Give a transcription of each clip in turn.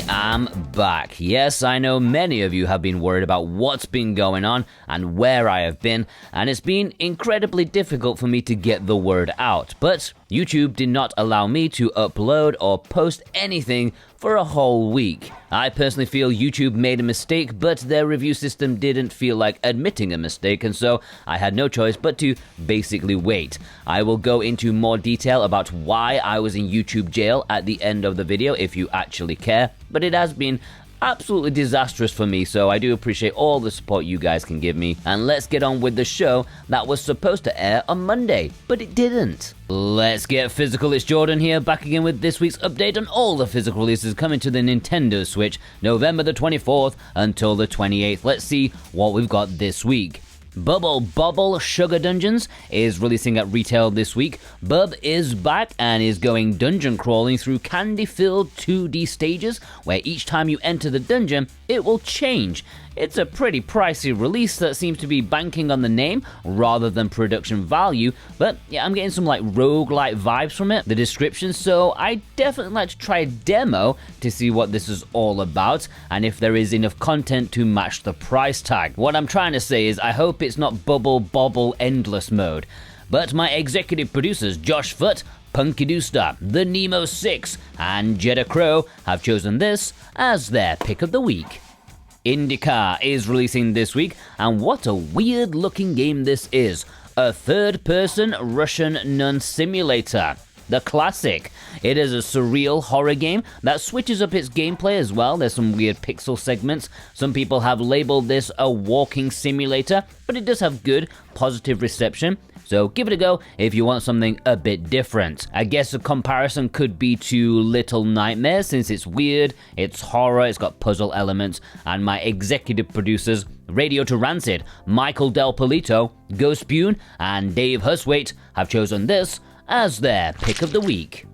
am back. Yes, I know many of you have been worried about what's been going on and where I have been, and it's been incredibly difficult for me to get the word out, but YouTube did not allow me to upload or post anything for a whole week. I personally feel YouTube made a mistake, but their review system didn't feel like admitting a mistake, and so I had no choice but to basically wait. I will go into more detail about why I was in YouTube jail at the end of the video if you actually care, but it has been absolutely disastrous for me, so I do appreciate all the support you guys can give me. And let's get on with the show that was supposed to air on Monday, but it didn't. Let's get physical. It's Jordan here, back again with this week's update on all the physical releases coming to the Nintendo Switch, November the 24th until the 28th. Let's see what we've got this week. Bobble Sugar Dungeons is releasing at retail this week. Bub is back and is going dungeon crawling through candy-filled 2D stages, where each time you enter the dungeon, it will change. It's a pretty pricey release that seems to be banking on the name rather than production value, but yeah, I'm getting some like roguelike vibes from it, the description, so I definitely like to try a demo to see what this is all about and if there is enough content to match the price tag. What I'm trying to say is I hope it's not Bobble endless mode. But my executive producers Josh Foote, Punky Dooster, The Nemo 6, and Jeddah Crow have chosen this as their pick of the week. Indika is releasing this week, and what a weird looking game this is. A third-person Russian nun simulator. The classic. It is a surreal horror game that switches up its gameplay as well. There's some weird pixel segments. Some people have labeled this a walking simulator, but it does have good, positive reception. So give it a go if you want something a bit different. I guess a comparison could be to Little Nightmares, since it's weird, it's horror, it's got puzzle elements, and my executive producers, Radio to Rancid, Michael Del Polito, Ghost Bune, and Dave Huswaite have chosen this as their pick of the week.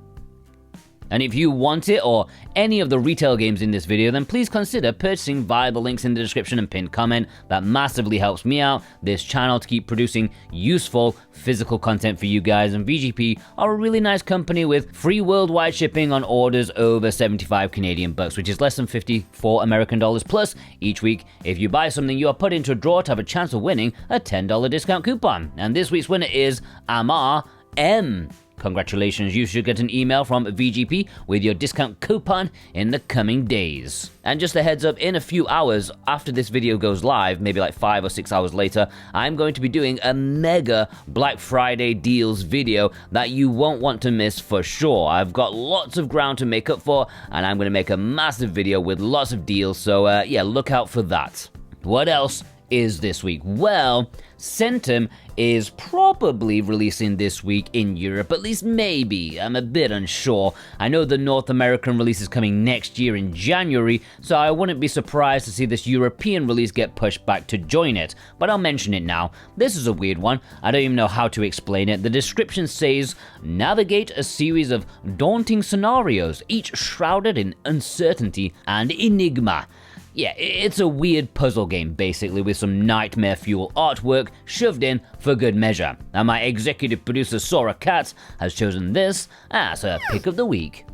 And if you want it or any of the retail games in this video, then please consider purchasing via the links in the description and pinned comment. That massively helps me out, this channel, to keep producing useful physical content for you guys. And VGP are a really nice company with free worldwide shipping on orders over 75 Canadian bucks, which is less than 54 American dollars. Plus, each week, if you buy something, you are put into a draw to have a chance of winning a $10 discount coupon. And this week's winner is Amar M. Congratulations, you should get an email from VGP with your discount coupon in the coming days. And just a heads up, in a few hours after this video goes live, maybe like 5 or 6 hours later, I'm going to be doing a mega Black Friday deals video that you won't want to miss for sure. I've got lots of ground to make up for, and I'm going to make a massive video with lots of deals, so yeah, look out for that. What else is this week? Well, Centum is probably releasing this week in Europe, at least maybe. I'm a bit unsure. I know the North American release is coming next year in January, so I wouldn't be surprised to see this European release get pushed back to join it, but I'll mention it now. This is a weird one. I don't even know how to explain it. The description says, navigate a series of daunting scenarios, each shrouded in uncertainty and enigma. Yeah, it's a weird puzzle game, basically, with some nightmare fuel artwork shoved in for good measure. And my executive producer, Sora Katz, has chosen this as her pick of the week.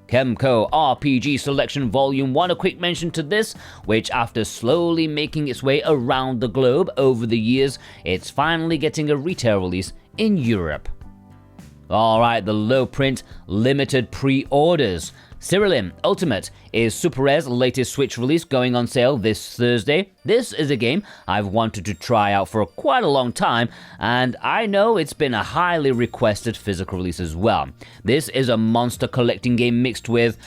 Kemco RPG Selection Volume 1, a quick mention to this, which after slowly making its way around the globe over the years, it's finally getting a retail release in Europe. Alright, the low print, limited pre-orders. Siralim Ultimate is Super Rare's latest Switch release, going on sale this Thursday. This is a game I've wanted to try out for quite a long time, and I know it's been a highly requested physical release as well. This is a monster collecting game mixed with,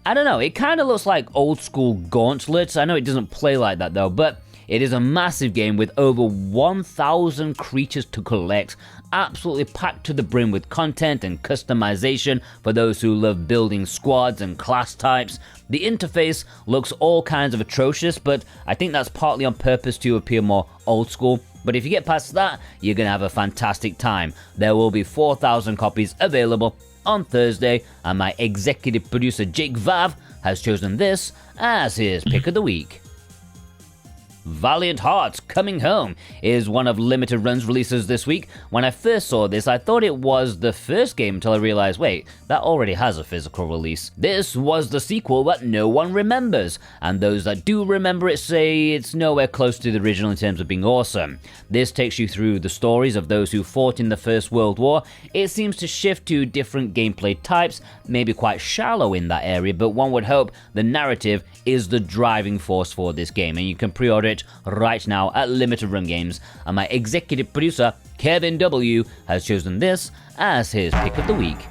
I don't know, it kind of looks like old school Gauntlet. I know it doesn't play like that though, but it is a massive game with over 1,000 creatures to collect, absolutely packed to the brim with content and customization for those who love building squads and class types. The interface looks all kinds of atrocious, but I think that's partly on purpose to appear more old school. But if you get past that, you're gonna have a fantastic time. There will be 4,000 copies available on Thursday, and my executive producer Jake Vav has chosen this as his pick of the week. Valiant Hearts Coming Home is one of limited runs releases this week. When I first saw this, I thought it was the first game until I realized, wait, that already has a physical release. This was the sequel that no one remembers, and those that do remember it say it's nowhere close to the original in terms of being awesome. This takes you through the stories of those who fought in the First World War. It seems to shift to different gameplay types, maybe quite shallow in that area, but one would hope the narrative is the driving force for this game, and you can pre-order it right now at Limited Run Games, and my executive producer, Kevin W, has chosen this as his pick of the week.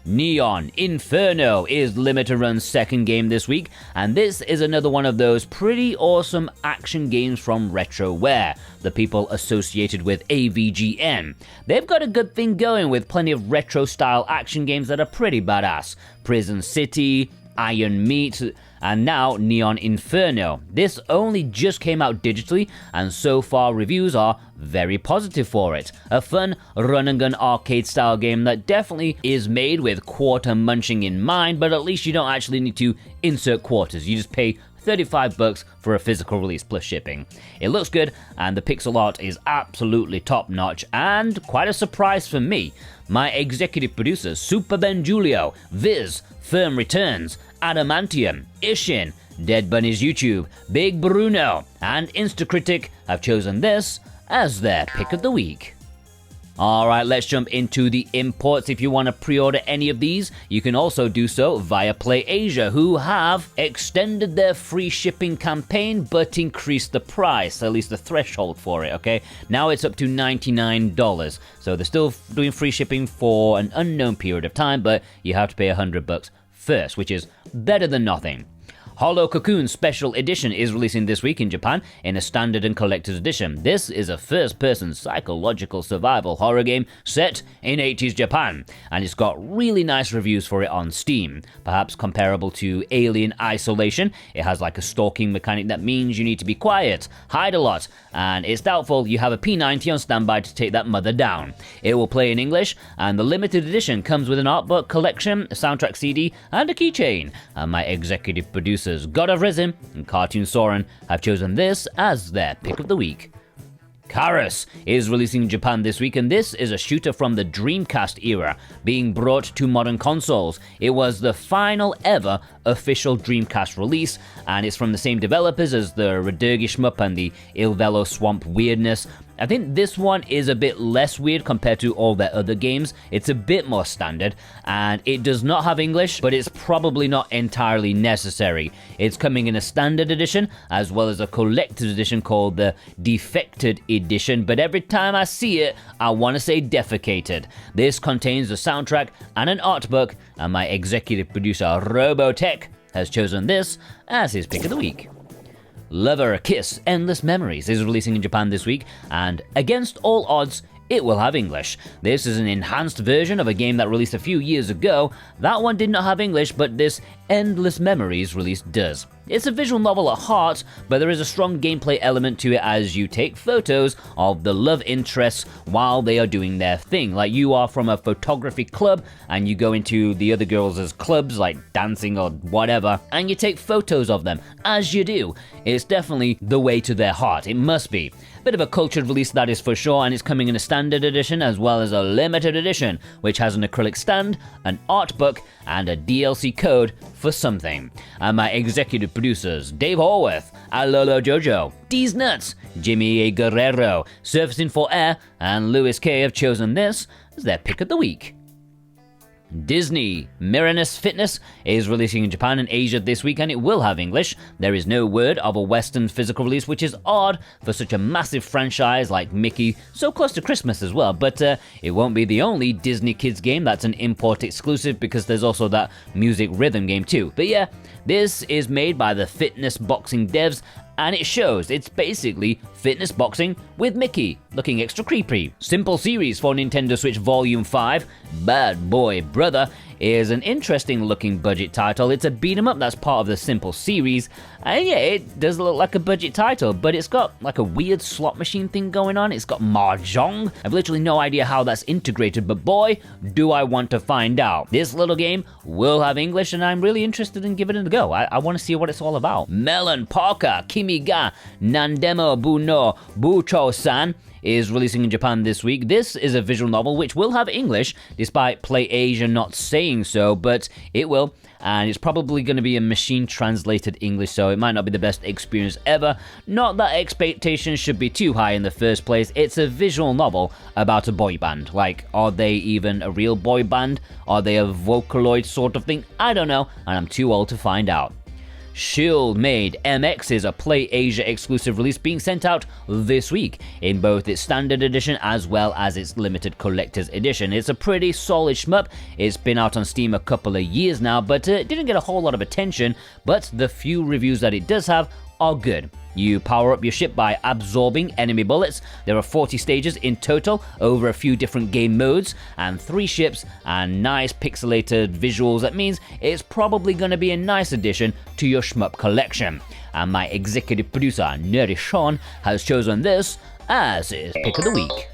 Neon Inferno is Limited Run's second game this week, and this is another one of those pretty awesome action games from Retroware, the people associated with AVGN. They've got a good thing going with plenty of retro-style action games that are pretty badass. Prison City, Iron Meat, and now Neon Inferno. This only just came out digitally, and so far reviews are very positive for it. A fun run-and-gun arcade-style game that definitely is made with quarter munching in mind, but at least you don't actually need to insert quarters. You just pay $35 for a physical release plus shipping. It looks good, and the pixel art is absolutely top-notch, and quite a surprise for me. My executive producers, Super Ben Julio, Viz, Firm Returns, Adamantium, Ishin, Dead Bunny's YouTube, Big Bruno, and Instacritic have chosen this as their pick of the week. Alright, let's jump into the imports. If you want to pre-order any of these, you can also do so via PlayAsia, who have extended their free shipping campaign but increased the price, at least the threshold for it, okay? Now it's up to $99, so they're still doing free shipping for an unknown period of time, but you have to pay $100 first, which is better than nothing. Hollow Cocoon Special Edition is releasing this week in Japan in a standard and collector's edition. This is a first-person psychological survival horror game set in 80s Japan, and it's got really nice reviews for it on Steam. Perhaps comparable to Alien Isolation, it has like a stalking mechanic that means you need to be quiet, hide a lot, and it's doubtful you have a P90 on standby to take that mother down. It will play in English, and the limited edition comes with an art book collection, a soundtrack CD, and a keychain. And my executive producer God of Risen and Cartoon Soren have chosen this as their pick of the week. Karous is releasing in Japan this week, and this is a shooter from the Dreamcast era being brought to modern consoles. It was the final ever official Dreamcast release, and it's from the same developers as the Radurgi Shmup and the Ilvelo Swamp Weirdness. I think this one is a bit less weird compared to all their other games. It's a bit more standard, and it does not have English, but it's probably not entirely necessary. It's coming in a standard edition, as well as a collector's edition called the Defected Edition, but every time I see it, I want to say defecated. This contains a soundtrack and an art book, and my executive producer Robotech has chosen this as his pick of the week. Lover Kiss Endless Memories is releasing in Japan this week, and against all odds, it will have English. This is an enhanced version of a game that released a few years ago. That one did not have English, but this Endless Memories release does. It's a visual novel at heart, but there is a strong gameplay element to it as you take photos of the love interests while they are doing their thing. Like you are from a photography club and you go into the other girls' clubs, like dancing or whatever, and you take photos of them, as you do. It's definitely the way to their heart, it must be. Bit of a cultured release, that is for sure, and it's coming in a standard edition as well as a limited edition, which has an acrylic stand, an art book, and a DLC code for something. And my executive producers, Dave Horwath, Alolo Jojo, D's Nuts, Jimmy A. Guerrero, Surfacing for Air, and Lewis K have chosen this as their pick of the week. Disney Miraness Fitness is releasing in Japan and Asia this week, and it will have English. There is no word of a Western physical release, which is odd for such a massive franchise like Mickey, so close to Christmas as well, but it won't be the only Disney Kids game that's an import exclusive, because there's also that music rhythm game too. But yeah, this is made by the Fitness Boxing devs, and it shows. It's basically fitness boxing with Mickey. looking extra creepy. Simple Series for Nintendo Switch Volume 5, Bad Boy Brother, is an interesting looking budget title. It's a beat 'em up that's part of the Simple Series, and yeah, it does look like a budget title, but it's got like a weird slot machine thing going on. It's got mahjong. I've literally no idea how that's integrated, but boy, do I want to find out. This little game will have English, and I'm really interested in giving it a go. I want to see what it's all about. Melon Parka Kimi ga Nandemo Bu no Bucho-san is releasing in Japan this week. This is a visual novel which will have English, despite Play Asia not saying so, but it will, and it's probably going to be a machine-translated English, so it might not be the best experience ever. Not that expectations should be too high in the first place. It's a visual novel about a boy band. Like, are they even a real boy band? Are they a Vocaloid sort of thing? I don't know, and I'm too old to find out. Schildmaid MX is a Play Asia exclusive release being sent out this week in both its standard edition as well as its limited collector's edition. It's a pretty solid shmup. It's been out on Steam a couple of years now, but it didn't get a whole lot of attention, but the few reviews that it does have are good. You power up your ship by absorbing enemy bullets. There are 40 stages in total over a few different game modes and 3 ships and nice pixelated visuals. That means it's probably going to be a nice addition to your shmup collection. And my executive producer, Nerdy Sean, has chosen this as his pick of the week.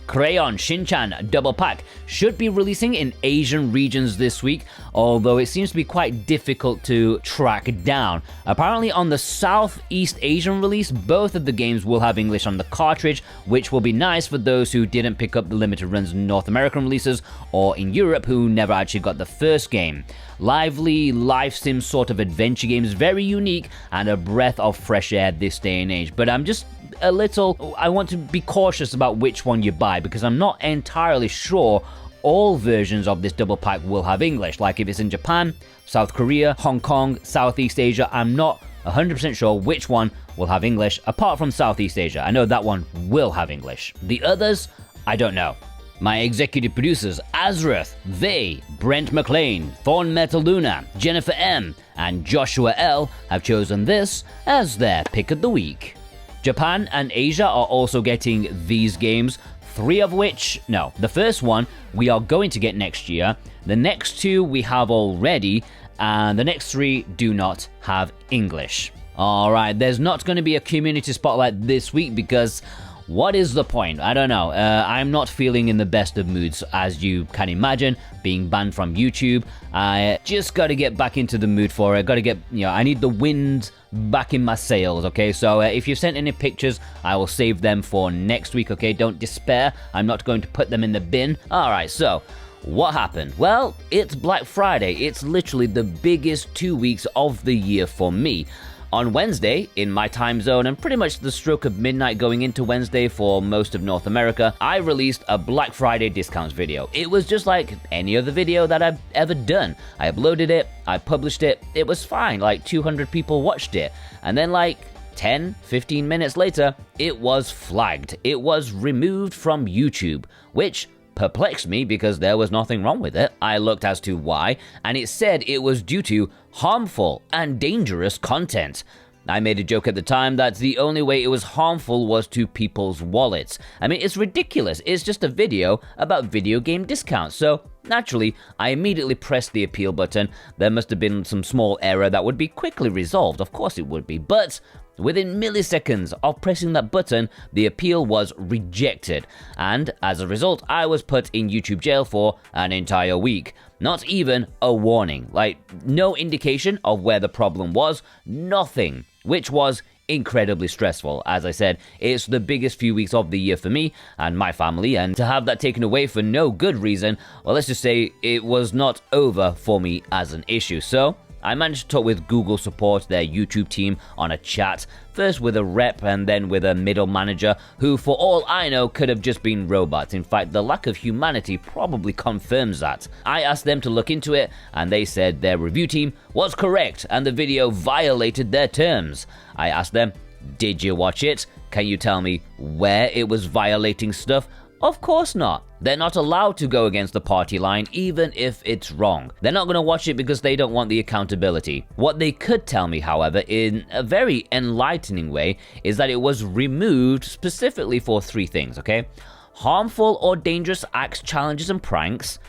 Crayon Shin Chan Double Pack should be releasing in Asian regions this week, although it seems to be quite difficult to track down. Apparently on the Southeast Asian release, both of the games will have English on the cartridge, which will be nice for those who didn't pick up the limited runs in North American releases, or in Europe who never actually got the first game. Lively life sim sort of adventure games, very unique and a breath of fresh air this day and age, but I want to be cautious about which one you buy, because I'm not entirely sure all versions of this double pack will have English. Like if it's in Japan, South Korea, Hong Kong, Southeast Asia, I'm not 100% sure which one will have English, apart from Southeast Asia. I know that one will have English. The others, I don't know. My executive producers, Azrath, Vey, Brent McLean, Thorn Metal Luna, Jennifer M, and Joshua L have chosen this as their pick of the week. Japan and Asia are also getting these games, the first one we are going to get next year, the next 2 we have already, and the next 3 do not have English. Alright, there's not going to be a community spotlight this week because what is the point? I don't know. I'm not feeling in the best of moods, as you can imagine, being banned from YouTube. I just got to get back into the mood for it. Got to get, I need the wind back in my sails, okay? So if you've sent any pictures, I will save them for next week, okay? Don't despair. I'm not going to put them in the bin. Alright, so what happened? Well, it's Black Friday. It's literally the biggest 2 weeks of the year for me. On Wednesday, in my time zone, and pretty much the stroke of midnight going into Wednesday for most of North America, I released a Black Friday discounts video. It was just like any other video that I've ever done. I uploaded it, I published it, it was fine, like 200 people watched it. And then like 10, 15 minutes later, it was flagged. It was removed from YouTube, which perplexed me because there was nothing wrong with it. I looked as to why, and it said it was due to harmful and dangerous content. I made a joke at the time that the only way it was harmful was to people's wallets. I mean, it's ridiculous. It's just a video about video game discounts. So naturally, I immediately pressed the appeal button. There must have been some small error that would be quickly resolved. Of course it would be, but within milliseconds of pressing that button, the appeal was rejected, and as a result, I was put in YouTube jail for an entire week. Not even a warning, like no indication of where the problem was, nothing, which was incredibly stressful. As I said, it's the biggest few weeks of the year for me and my family, and to have that taken away for no good reason, well, let's just say it was not over for me as an issue. So I managed to talk with Google support, their YouTube team, on a chat, first with a rep and then with a middle manager, who for all I know could have just been robots. In fact, the lack of humanity probably confirms that. I asked them to look into it, and they said their review team was correct and the video violated their terms. I asked them, did you watch it? Can you tell me where it was violating stuff? Of course not. They're not allowed to go against the party line even if it's wrong. They're not going to watch it because they don't want the accountability. What they could tell me, however, in a very enlightening way, is that it was removed specifically for 3 things, okay? Harmful or dangerous acts, challenges, and pranks,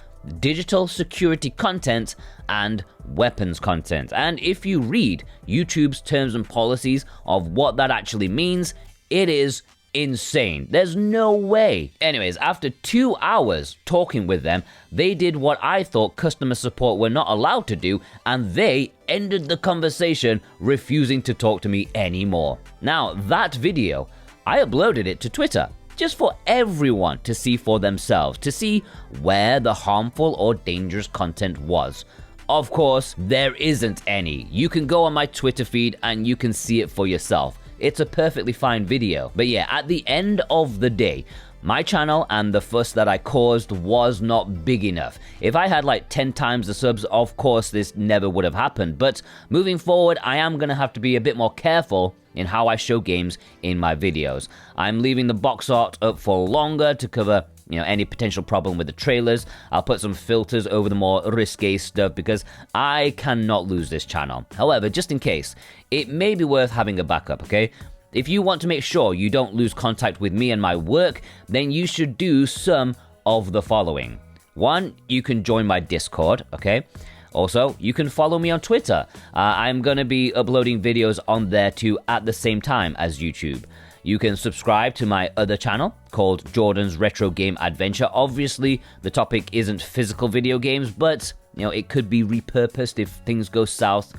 digital security content, and weapons content. And if you read YouTube's terms and policies of what that actually means, it is insane. There's no way. Anyways, after 2 hours talking with them, they did what I thought customer support were not allowed to do, and they ended the conversation, refusing to talk to me anymore. Now, that video, I uploaded it to Twitter, just for everyone to see for themselves, to see where the harmful or dangerous content was. Of course, there isn't any. You can go on my Twitter feed and you can see it for yourself. It's a perfectly fine video. But yeah, at the end of the day, my channel and the fuss that I caused was not big enough. If I had like 10 times the subs, of course this never would have happened. But moving forward, I am going to have to be a bit more careful in how I show games in my videos. I'm leaving the box art up for longer to cover any potential problem with the trailers. I'll put some filters over the more risque stuff because I cannot lose this channel. However, just in case, it may be worth having a backup, okay? If you want to make sure you don't lose contact with me and my work, then you should do some of the following. 1, you can join my Discord, okay? Also, you can follow me on Twitter. I'm going to be uploading videos on there too at the same time as YouTube. You can subscribe to my other channel called Jordan's Retro Game Adventure. Obviously, the topic isn't physical video games, but it could be repurposed if things go south.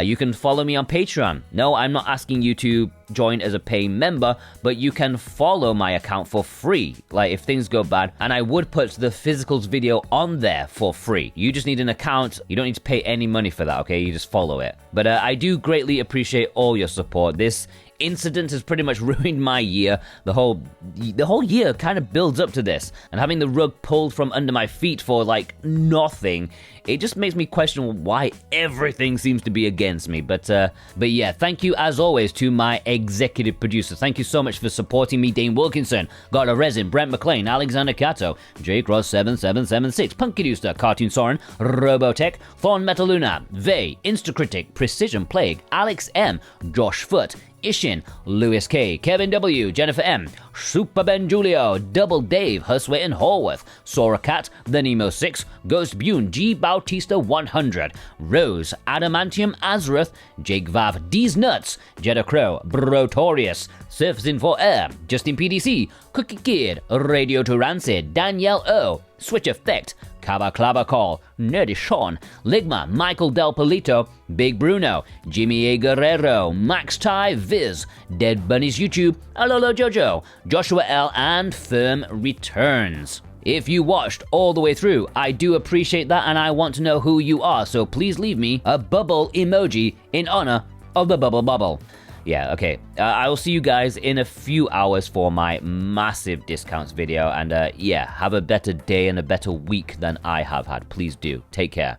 You can follow me on Patreon. No, I'm not asking you to join as a paying member, but you can follow my account for free, like if things go bad, and I would put the physicals video on there for free. You just need an account. You don't need to pay any money for that, okay? You just follow it. But I do greatly appreciate all your support. This incident has pretty much ruined my year. The whole year kind of builds up to this, and having the rug pulled from under my feet for like nothing, it just makes me question why everything seems to be against me. But yeah, thank you as always to my executive producers. Thank you so much for supporting me. Dane Wilkinson, God of Resin, Brent McLean, Alexander Cato, Jake Ross 7776, Punkiduster, Cartoon Soren, Robotech, Thorn Metaluna, Vey, Instacritic, Precision Plague, Alex M, Josh Foot, Ishin, Lewis K, Kevin W, Jennifer M, Super Ben Julio, Double Dave, Husway and Horworth, Sora Cat, The Nemo 6, Ghost Bune, G Bautista 100, Rose, Adamantium Azrath, Jake Vav, D's Nuts, Jeddah Crow, Brotorius, Surfs in for Air, Justin PDC, Cookie Kid, Radio to Rancid, Danielle O, Switch Effect, Kava Clava Call, Nerdy Sean, Ligma, Michael Del Polito, Big Bruno, Jimmy A. Guerrero, Max Ty, Viz, Dead Bunnies YouTube, Alolo Jojo, Joshua L, and Firm Returns. If you watched all the way through, I do appreciate that and I want to know who you are, so please leave me a bubble emoji in honor of the Bubble. Yeah, okay. I will see you guys in a few hours for my massive discounts video. And yeah, have a better day and a better week than I have had. Please do. Take care.